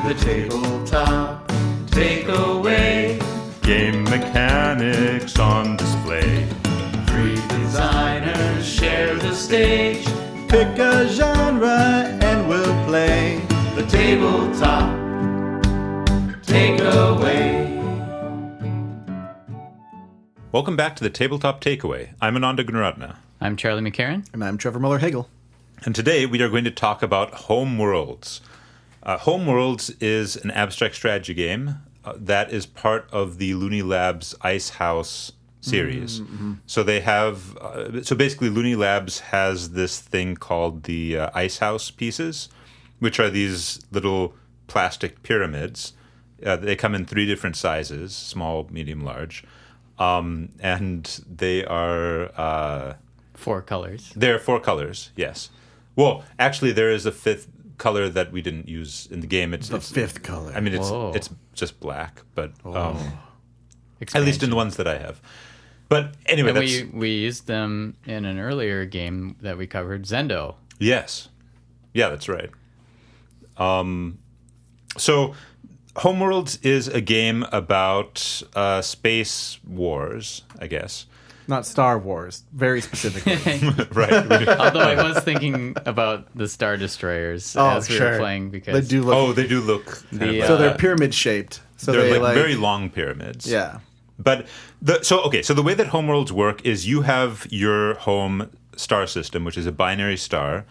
The tabletop takeaway. Game mechanics on display. Three designers share the stage. Pick a genre and we'll play. The tabletop takeaway. Welcome back to the Tabletop Takeaway. I'm Ananda. I'm Charlie McCarran. And I'm Trevor Muller-Hagel. And today we are going to talk about Homeworlds. Homeworlds is an abstract strategy game that is part of the Looney Labs Ice House series. Mm-hmm. So they have, so basically Looney Labs has this thing called the Ice House pieces, which are these little plastic pyramids. They come in 3 different sizes, small, medium, large. And they are... 4 colors. They're 4 colors, yes. Well, actually, there is a 5th color that we didn't use in the game. It's the 5th color. I mean, it's just black, but at least in the ones that I have. But anyway, and we used them in an earlier game that we covered, Zendo. Yes. Yeah, that's right. So Homeworlds is a game about space wars, I guess. Not Star Wars, very specifically. Right. Although I was thinking about the Star Destroyers as we were playing because they do look. They do look. So they're pyramid shaped. So they're like very long pyramids. Yeah. But so the way that Homeworlds work is you have your home star system, which is a binary star,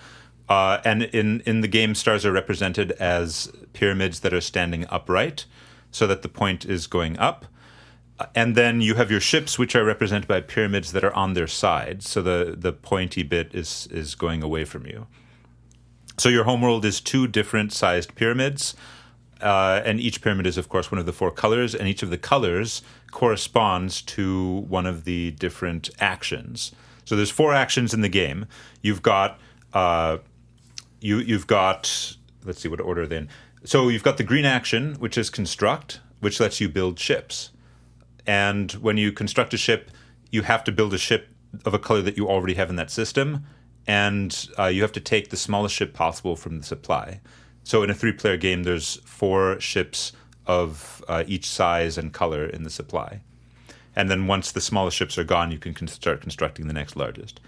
and in the game, stars are represented as pyramids that are standing upright, so that the point is going up. And then you have your ships, which are represented by pyramids that are on their sides, so the pointy bit is going away from you. So your homeworld is 2 different sized pyramids, and each pyramid is, of course, one of the 4 colors, and each of the colors corresponds to one of the different actions. So there's 4 actions in the game. You've got you've got, let's see, what order are they in? So you've got the green action, which is construct, which lets you build ships. And when you construct a ship, you have to build a ship of a color that you already have in that system, and you have to take the smallest ship possible from the supply. So in a 3-player game, there's 4 ships of each size and color in the supply. And then once the smallest ships are gone, you can start constructing the next largest.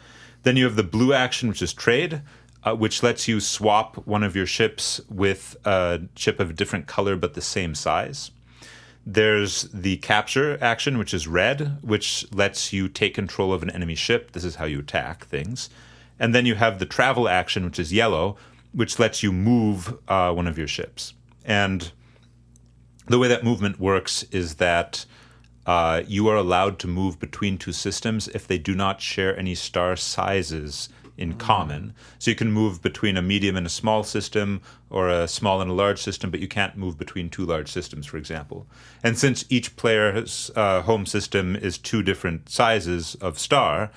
Then you have the blue action, which is trade, which lets you swap one of your ships with a ship of a different color but the same size. There's the capture action, which is red, which lets you take control of an enemy ship. This is how you attack things. And then you have the travel action, which is yellow, which lets you move one of your ships. And the way that movement works is that you are allowed to move between 2 systems if they do not share any star sizes in common. So you can move between a medium and a small system, or a small and a large system, but you can't move between 2 large systems, for example. And since each player's home system is 2 different sizes of star,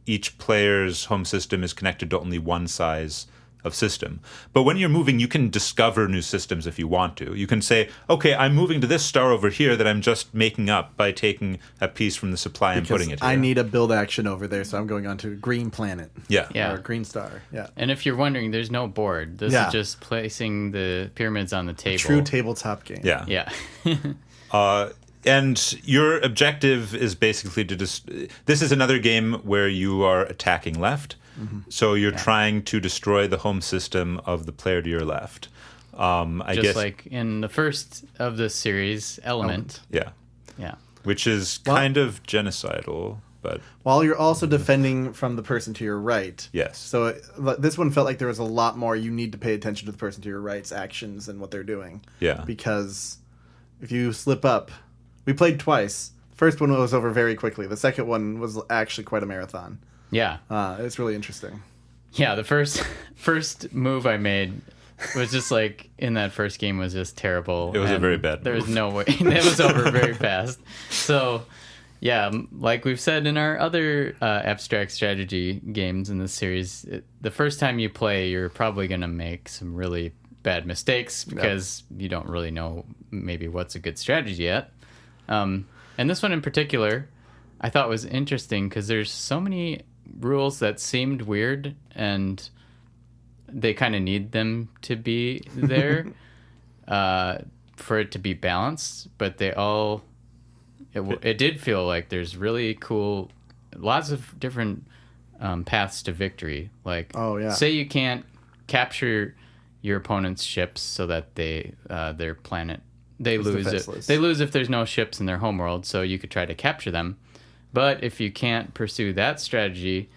each player's home system is connected to only one size of system. But when you're moving, you can discover new systems if you want to. You can say, okay, I'm moving to this star over here that I'm just making up by taking a piece from the supply and putting it here. I need a build action over there, so I'm going on to green planet. Yeah. Or green star. Yeah. And if you're wondering, there's no board. This is just placing the pyramids on the table. A true tabletop game. Yeah. And your objective is basically to this is another game where you are attacking left. Mm-hmm. So you're trying to destroy the home system of the player to your left. I guess like in the first of this series, Element. Yeah. Which is kind of genocidal, but while you're also defending from the person to your right. Yes. So this one felt like there was a lot more you need to pay attention to the person to your right's actions and what they're doing. Yeah. Because if you slip up, we played twice. First one was over very quickly. The second one was actually quite a marathon. Yeah. It's really interesting. Yeah, the first move I made was just like, in that first game was just terrible. It was a very bad move. There was no way. It was over very fast. So, yeah, like we've said in our other abstract strategy games in this series, the first time you play, you're probably going to make some really bad mistakes because you don't really know maybe what's a good strategy yet. And this one in particular, I thought was interesting because there's so many rules that seemed weird and they kind of need them to be there. for it to be balanced, but they all it did feel like there's really cool, lots of different paths to victory. Like, say you can't capture your opponent's ships so that their planet they lose it. They lose if there's no ships in their homeworld, so you could try to capture them. But if you can't pursue that strategy,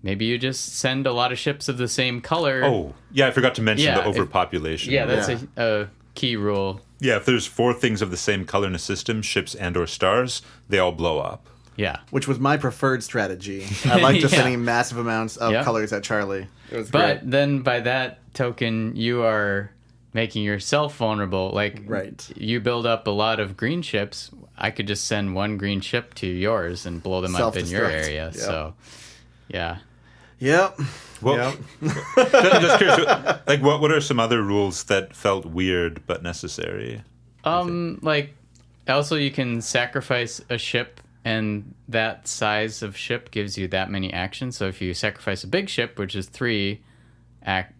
maybe you just send a lot of ships of the same color. Oh, yeah, I forgot to mention the overpopulation. That's a key rule. Yeah, if there's 4 things of the same color in a system, ships and or stars, they all blow up. Yeah. Which was my preferred strategy. I like just sending massive amounts of colors at Charlie. It was great. But then by that token, you are making yourself vulnerable. Like, you build up a lot of green ships. I could just send one green ship to yours and blow them up in your area. Yep. So, yeah. Yep. Well, just curious, like, what are some other rules that felt weird but necessary? Like, also you can sacrifice a ship, and that size of ship gives you that many actions. So if you sacrifice a big ship, which is 3,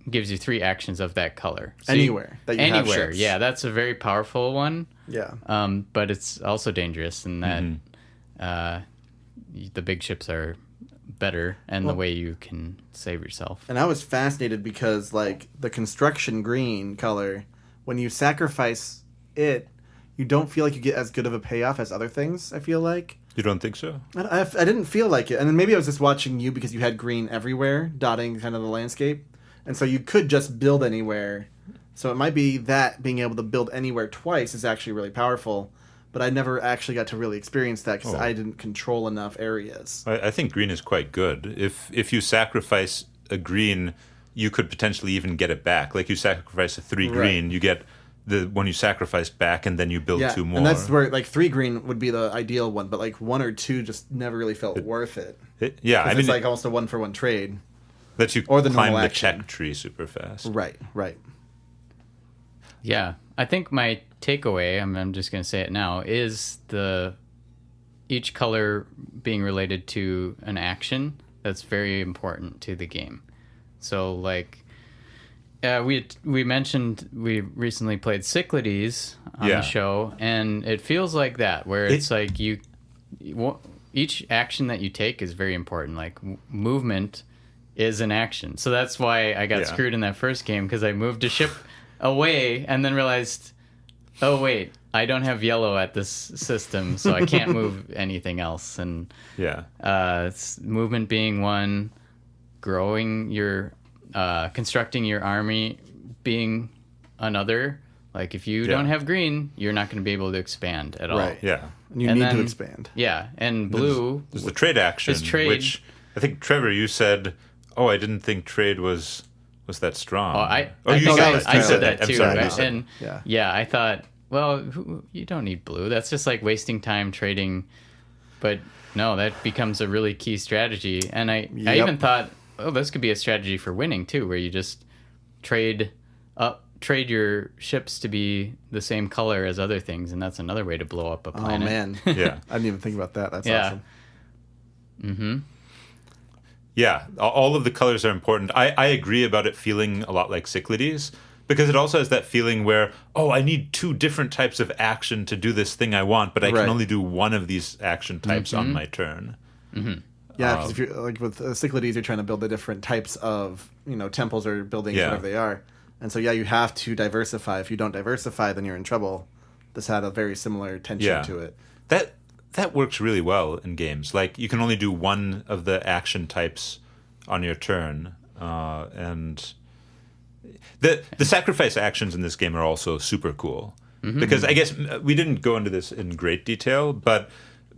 gives you 3 actions of that color. So anywhere that you have ships. Yeah, that's a very powerful one. Yeah. But it's also dangerous in that the big ships are better and the way you can save yourself. And I was fascinated because, like, the construction green color, when you sacrifice it, you don't feel like you get as good of a payoff as other things, I feel like. You don't think so? I didn't feel like it. And then maybe I was just watching you because you had green everywhere, dotting kind of the landscape. And so you could just build anywhere. So it might be that being able to build anywhere twice is actually really powerful. But I never actually got to really experience that because I didn't control enough areas. I think green is quite good. If you sacrifice a green, you could potentially even get it back. Like, you sacrifice a 3 green, you get the one you sacrificed back, and then you build 2 more. And that's where, like, 3 green would be the ideal one, but, like, 1 or 2 just never really felt worth it. I mean, it's like almost a 1-for-1 trade. That you or the climb normal the action. check tree super fast. Right. Yeah, I think my takeaway, I'm just going to say it now, is each color being related to an action that's very important to the game. So, like, we mentioned we recently played Cyclades on the show, and it feels like that, where it's like each action that you take is very important. Like, movement is an action. So that's why I got screwed in that first game, because I moved a ship away and then realized, oh wait, I don't have yellow at this system, so I can't move anything else. And it's movement being one, growing your constructing your army being another. Like, if you don't have green, you're not going to be able to expand at all. Yeah. And you need to expand. Yeah, and blue there's the trade action, which I think, Trevor, you said, I didn't think trade was that strong. I said that too, sorry, right? And I thought, well, you don't need blue. That's just like wasting time trading. But no, that becomes a really key strategy. And I even thought, this could be a strategy for winning too, where you just trade your ships to be the same color as other things, and that's another way to blow up a planet. Oh man, yeah, I didn't even think about that. That's awesome. Mm-hmm. Yeah, all of the colors are important. I agree about it feeling a lot like Cyclades, because it also has that feeling where, I need 2 different types of action to do this thing I want, but I can only do one of these action types on my turn. Mm-hmm. Yeah, because if you're like with Cyclades, you're trying to build the different types of temples or buildings, whatever they are, and so you have to diversify. If you don't diversify, then you're in trouble. This had a very similar tension to it. That works really well in games. Like, you can only do one of the action types on your turn, and the sacrifice actions in this game are also super cool. Mm-hmm. Because I guess we didn't go into this in great detail, but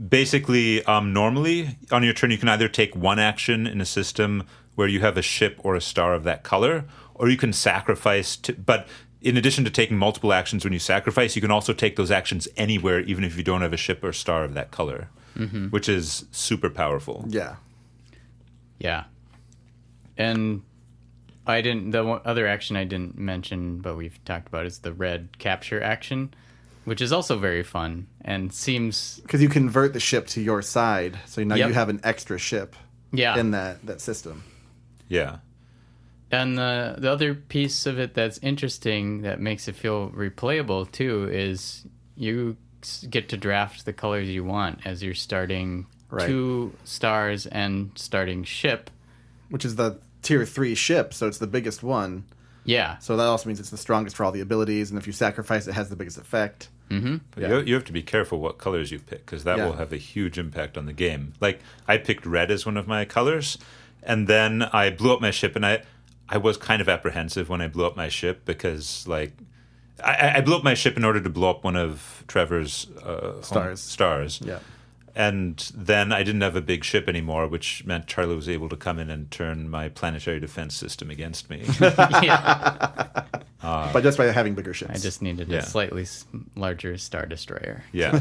basically, normally on your turn you can either take one action in a system where you have a ship or a star of that color, or you can sacrifice. But in addition to taking multiple actions when you sacrifice, you can also take those actions anywhere, even if you don't have a ship or star of that color, which is super powerful. Yeah. Yeah. And the other action I didn't mention, but we've talked about, is the red capture action, which is also very fun and seems... Because you convert the ship to your side, so now you have an extra ship in that system. Yeah. And the other piece of it that's interesting that makes it feel replayable too is you get to draft the colors you want as you're starting Right. 2 stars and starting ship. Which is the tier 3 ship, so it's the biggest one. Yeah. So that also means it's the strongest for all the abilities, and if you sacrifice, it has the biggest effect. Mm-hmm. But you have to be careful what colors you pick, because that will have a huge impact on the game. Like, I picked red as one of my colors, and then I blew up my ship, and I was kind of apprehensive when I blew up my ship, because, like, I blew up my ship in order to blow up one of Trevor's stars. Yeah. And then I didn't have a big ship anymore, which meant Charlie was able to come in and turn my planetary defense system against me. Yeah. But just by having bigger ships. I just needed a slightly larger Star Destroyer. Yeah.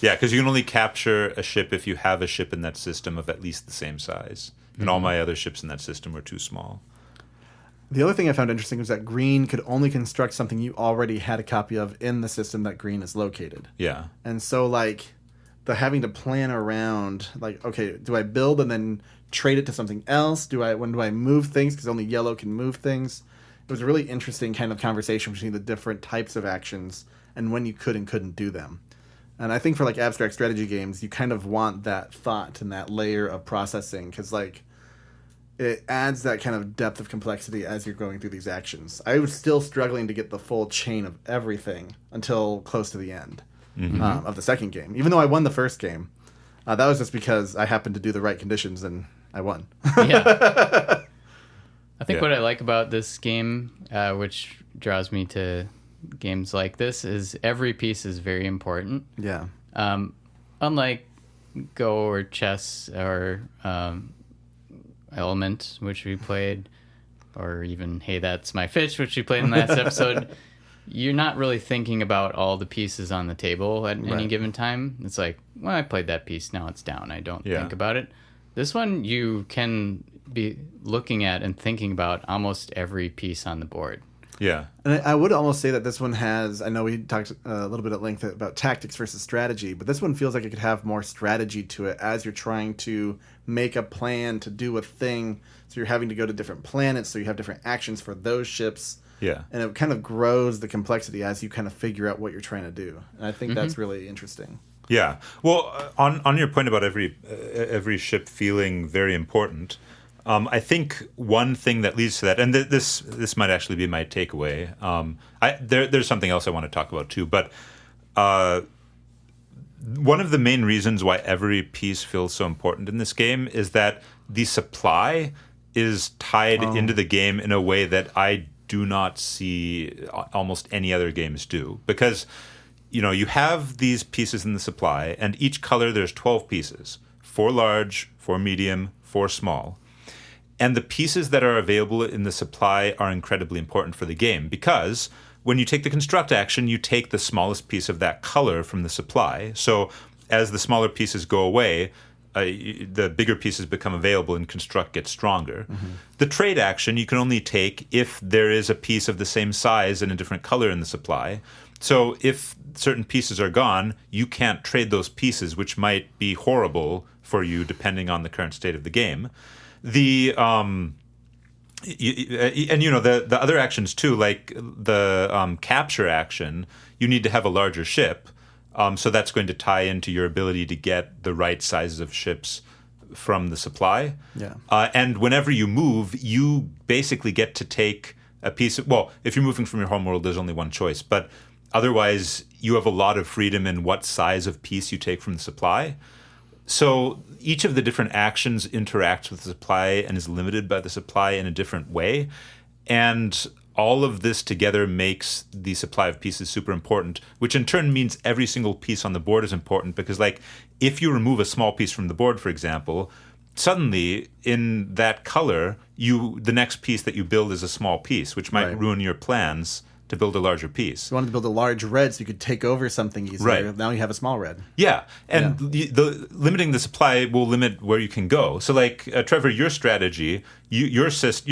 Yeah, because you can only capture a ship if you have a ship in that system of at least the same size. And all my other ships in that system were too small. The other thing I found interesting was that green could only construct something you already had a copy of in the system that green is located. Yeah. And so, like, the having to plan around, like, okay, do I build and then trade it to something else? When do I move things? Because only yellow can move things. It was a really interesting kind of conversation between the different types of actions and when you could and couldn't do them. And I think for, like, abstract strategy games, you kind of want that thought and that layer of processing because, like, it adds that kind of depth of complexity as you're going through these actions. I was still struggling to get the full chain of everything until close to the end of the second game. Even though I won the first game, that was just because I happened to do the right conditions and I won. Yeah. I think what I like about this game, which draws me to games like this, is every piece is very important. Yeah. Unlike Go or chess or Element, which we played, or even Hey That's My Fish, which we played in the last episode, you're not really thinking about all the pieces on the table at any given time. It's like, well, I played that piece, now it's down. I don't think about it. This one, you can be looking at and thinking about almost every piece on the board. Yeah. And I would almost say that this one has, I know we talked a little bit at length about tactics versus strategy, but this one feels like it could have more strategy to it as you're trying to make a plan to do a thing. So you're having to go to different planets, so you have different actions for those ships. Yeah. And it kind of grows the complexity as you kind of figure out what you're trying to do. And I think that's really interesting. Yeah. Well, on your point about every ship feeling very important, I think one thing that leads to that, and this might actually be my takeaway. There's something else I want to talk about too, but one of the main reasons why every piece feels so important in this game is that the supply is tied into the game in a way that I do not see almost any other games do. Because, you have these pieces in the supply, and each color there's 12 pieces. 4 large, 4 medium, 4 small. And the pieces that are available in the supply are incredibly important for the game because when you take the construct action, you take the smallest piece of that color from the supply. So as the smaller pieces go away, the bigger pieces become available and construct gets stronger. The trade action you can only take if there is a piece of the same size and a different color in the supply. So if certain pieces are gone, you can't trade those pieces, which might be horrible for you depending on the current state of the game. The the other actions too, like the capture action, you need to have a larger ship, so that's going to tie into your ability to get the right sizes of ships from the supply. Yeah. And whenever you move, you basically get to take a piece of, well, if you're moving from your homeworld, there's only one choice, but otherwise you have a lot of freedom in what size of piece you take from the supply. So each of the different actions interacts with the supply and is limited by the supply in a different way. And all of this together makes the supply of pieces super important, which in turn means every single piece on the board is important because, like, if you remove a small piece from the board, for example, suddenly in that color, the next piece that you build is a small piece, which might ruin your plans to build a larger piece. You wanted to build a large red so you could take over something easier. Right. Now you have a small red. Yeah, and the limiting the supply will limit where you can go. So, like, Trevor, your strategy, your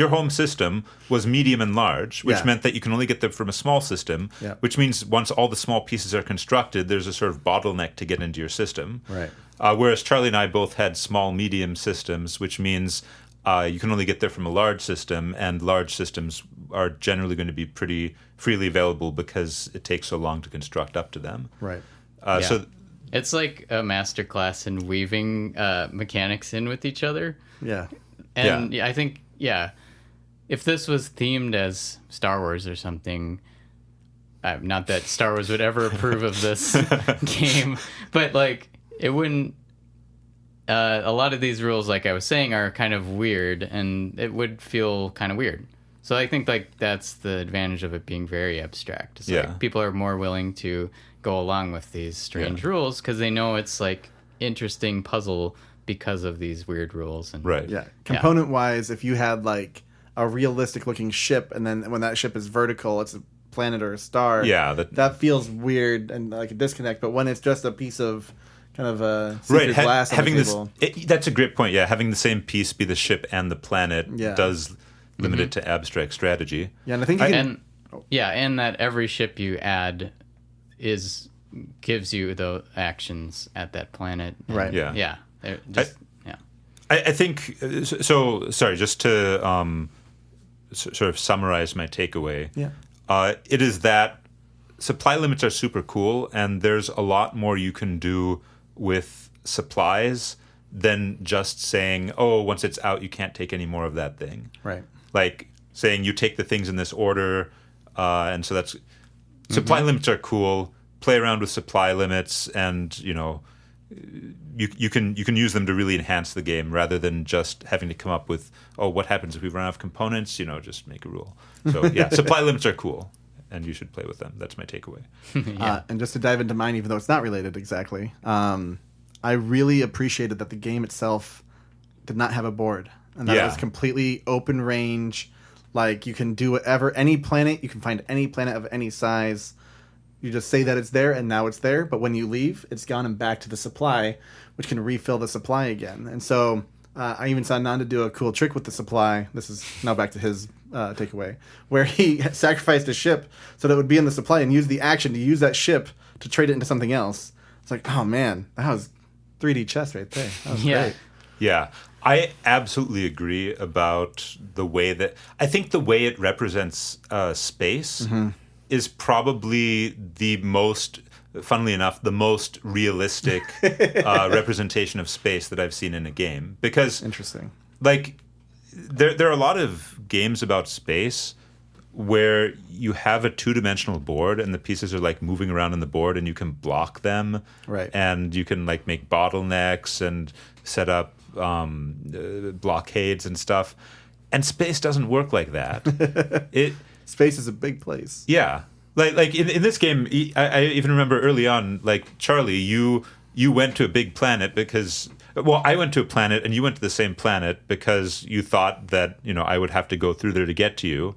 home system was medium and large, which meant that you can only get them from a small system, which means once all the small pieces are constructed, there's a sort of bottleneck to get into your system. Right. Whereas Charlie and I both had small, medium systems, which means you can only get there from a large system, and large systems are generally going to be pretty freely available because it takes so long to construct up to them. Right. So it's like a masterclass in weaving mechanics in with each other. Yeah. And I think, if this was themed as Star Wars or something, not that Star Wars would ever approve of this game, but like it wouldn't. A lot of these rules, like I was saying, are kind of weird, and it would feel kind of weird. So I think like that's the advantage of it being very abstract. It's like people are more willing to go along with these strange rules because they know it's like interesting puzzle because of these weird rules. And right. Yeah. Component wise, if you had like a realistic looking ship, and then when that ship is vertical, it's a planet or a star. Yeah, that feels weird and like a disconnect. But when it's just a piece of kind of a right, glass on having the table, that's a great point. Yeah, having the same piece be the ship and the planet does limit it to abstract strategy. Yeah, and I think you can. And that every ship you add gives you the actions at that planet. And Right. Yeah. I think so. Sorry, just to sort of summarize my takeaway. Yeah. It is that supply limits are super cool, and there's a lot more you can do with supplies than just saying, "Oh, once it's out, you can't take any more of that thing." Right. Like saying you take the things in this order, and so that's supply limits are cool. Play around with supply limits, and you can use them to really enhance the game rather than just having to come up with, oh, what happens if we run out of components? Just make a rule. So yeah, supply limits are cool, and you should play with them. That's my takeaway. And just to dive into mine, even though it's not related exactly, I really appreciated that the game itself did not have a board, and that it was completely open range. Like you can do whatever, any planet, you can find any planet of any size. You just say that it's there, and now it's there. But when you leave, it's gone and back to the supply, which can refill the supply again. And so I even saw Ananda do a cool trick with the supply. This is now back to his takeaway, where he sacrificed a ship so that it would be in the supply and use the action to use that ship to trade it into something else. It's like, oh man, that was 3D chess right there. That was great. Yeah, I absolutely agree about the way that I think the way it represents space is probably the most, funnily enough, the most realistic representation of space that I've seen in a game. Because Interesting. Like, there are a lot of games about space where you have a two-dimensional board and the pieces are like moving around on the board and you can block them. Right. And you can like make bottlenecks and set up blockades and stuff. And space doesn't work like that. Space is a big place. Yeah. Like in this game, I even remember early on, like, Charlie, you went to a big planet because... Well, I went to a planet and you went to the same planet because you thought that, I would have to go through there to get to you.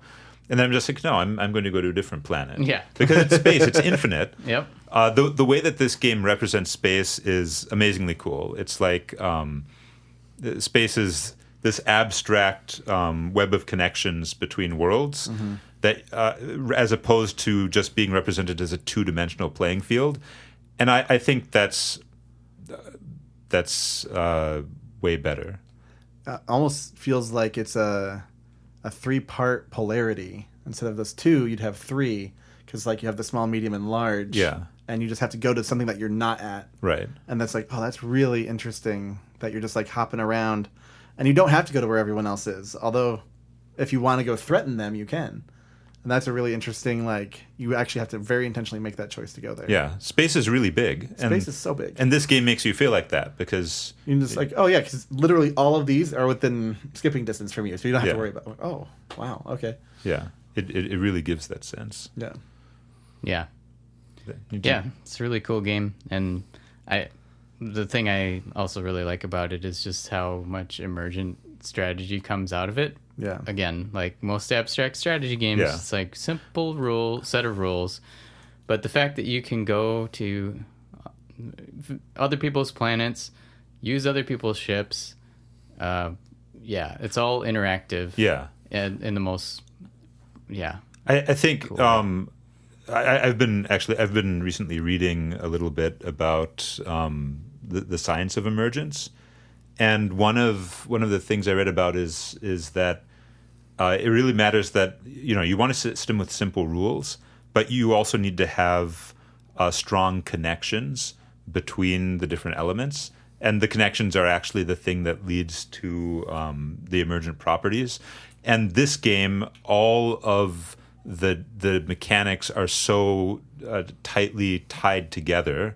And then I'm just like, no, I'm going to go to a different planet. Yeah. Because it's space, it's infinite. Yep. The way that this game represents space is amazingly cool. It's like space is this abstract web of connections between worlds that, as opposed to just being represented as a two-dimensional playing field. And I think that's way better. Almost feels like it's a 3-part polarity. Instead of those 2, you'd have 3, because like you have the small, medium, and large. Yeah. And you just have to go to something that you're not at. Right. And that's like, oh, that's really interesting that you're just like hopping around. And you don't have to go to where everyone else is. Although, if you want to go threaten them, you can. And that's a really interesting, like, you actually have to very intentionally make that choice to go there. Yeah. Space is really big. Space is so big. And this game makes you feel like that because... You're just like, oh, yeah, because literally all of these are within skipping distance from you. So you don't have to worry about, oh, wow, okay. Yeah. It really gives that sense. Yeah. Yeah. Yeah, it's a really cool game. And the thing I also really like about it is just how much emergent strategy comes out of it. Yeah. Again, like most abstract strategy games, it's like simple set of rules. But the fact that you can go to other people's planets, use other people's ships, it's all interactive. Yeah. And in the most, I think cool. I've been recently reading a little bit about the science of emergence, And one of the things I read about is that it really matters that you want a system with simple rules, but you also need to have strong connections between the different elements, and the connections are actually the thing that leads to the emergent properties. And this game, all of the mechanics are so tightly tied together,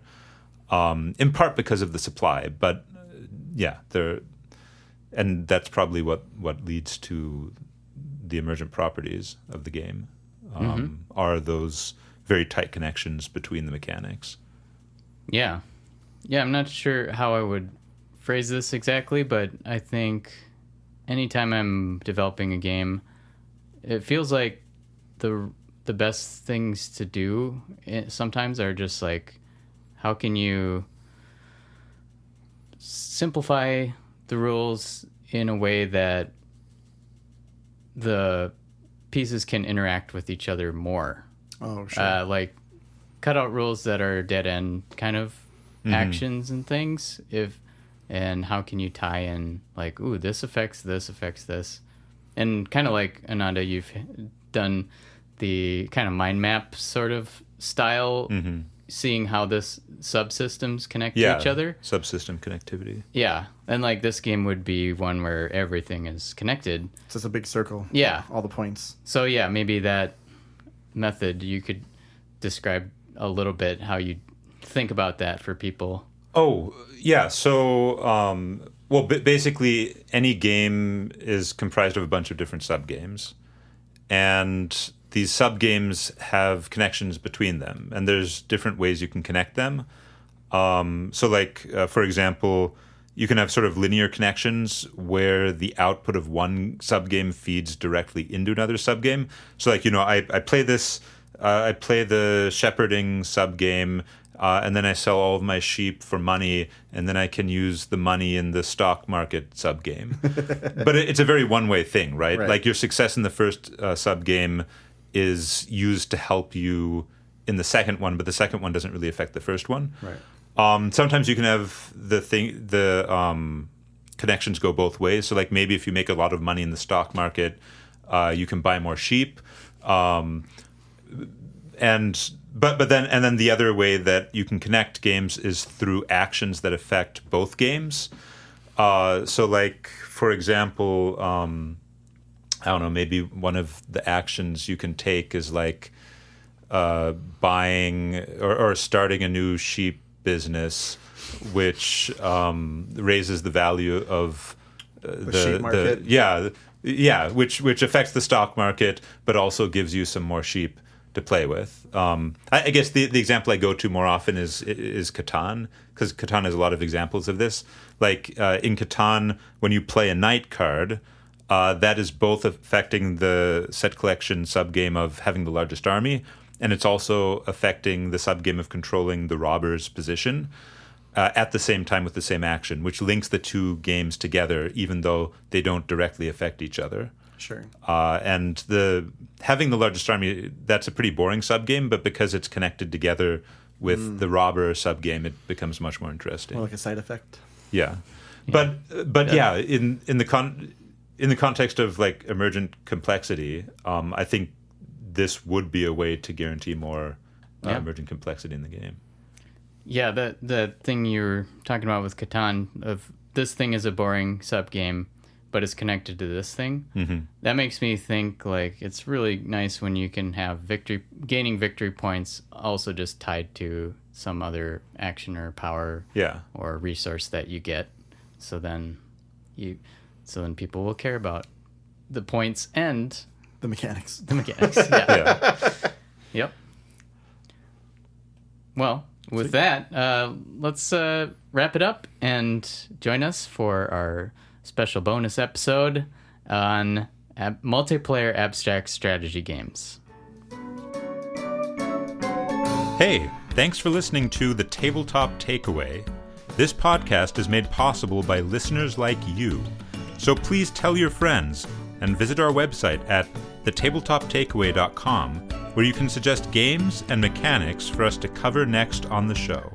in part because of the supply, but and that's probably what leads to the emergent properties of the game, are those very tight connections between the mechanics. Yeah, I'm not sure how I would phrase this exactly, but I think anytime I'm developing a game, it feels like the best things to do sometimes are just like, how can you simplify the rules in a way that the pieces can interact with each other more. Oh, sure. Like cut out rules that are dead end kind of actions and things. And how can you tie in like, ooh, this affects this, and kind of like Ananda, you've done the kind of mind map sort of style, seeing how this subsystems connect to each other. Subsystem connectivity. Yeah, and like this game would be one where everything is connected. It's just a big circle. Yeah, all the points. So yeah, maybe that method you could describe a little bit how you think about that for people. Oh yeah, so basically any game is comprised of a bunch of different subgames, and these subgames have connections between them, and there's different ways you can connect them. So like, for example, you can have sort of linear connections where the output of one subgame feeds directly into another subgame. So like, I play this, I play the shepherding subgame, and then I sell all of my sheep for money, and then I can use the money in the stock market subgame. But it's a very one-way thing, right? Like your success in the first subgame is used to help you in the second one, but the second one doesn't really affect the first one. Right. Sometimes you can have the connections go both ways. So like maybe if you make a lot of money in the stock market, you can buy more sheep. But then the other way that you can connect games is through actions that affect both games. So like, for example, I don't know, maybe one of the actions you can take is like buying or starting a new sheep business, which raises the value of the sheep market. Which affects the stock market, but also gives you some more sheep to play with. I guess the example I go to more often is Catan, because Catan has a lot of examples of this. Like in Catan, when you play a knight card, that is both affecting the set collection subgame of having the largest army, and it's also affecting the subgame of controlling the robber's position at the same time with the same action, which links the two games together, even though they don't directly affect each other. Sure. And having the largest army, that's a pretty boring subgame, but because it's connected together with the robber subgame, it becomes much more interesting. More like a side effect. Yeah. But in the context of like emergent complexity, I think this would be a way to guarantee more emergent complexity in the game. Yeah, the thing you were talking about with Catan, of this thing is a boring subgame, but it's connected to this thing. Mm-hmm. That makes me think like it's really nice when you can have gaining victory points also just tied to some other action or power or resource that you get. So then people will care about the points and the mechanics. Yeah. Yep. Well, with that, let's wrap it up and join us for our special bonus episode on multiplayer abstract strategy games. Hey, thanks for listening to The Tabletop Takeaway. This podcast is made possible by listeners like you. So please tell your friends and visit our website at thetabletoptakeaway.com, where you can suggest games and mechanics for us to cover next on the show.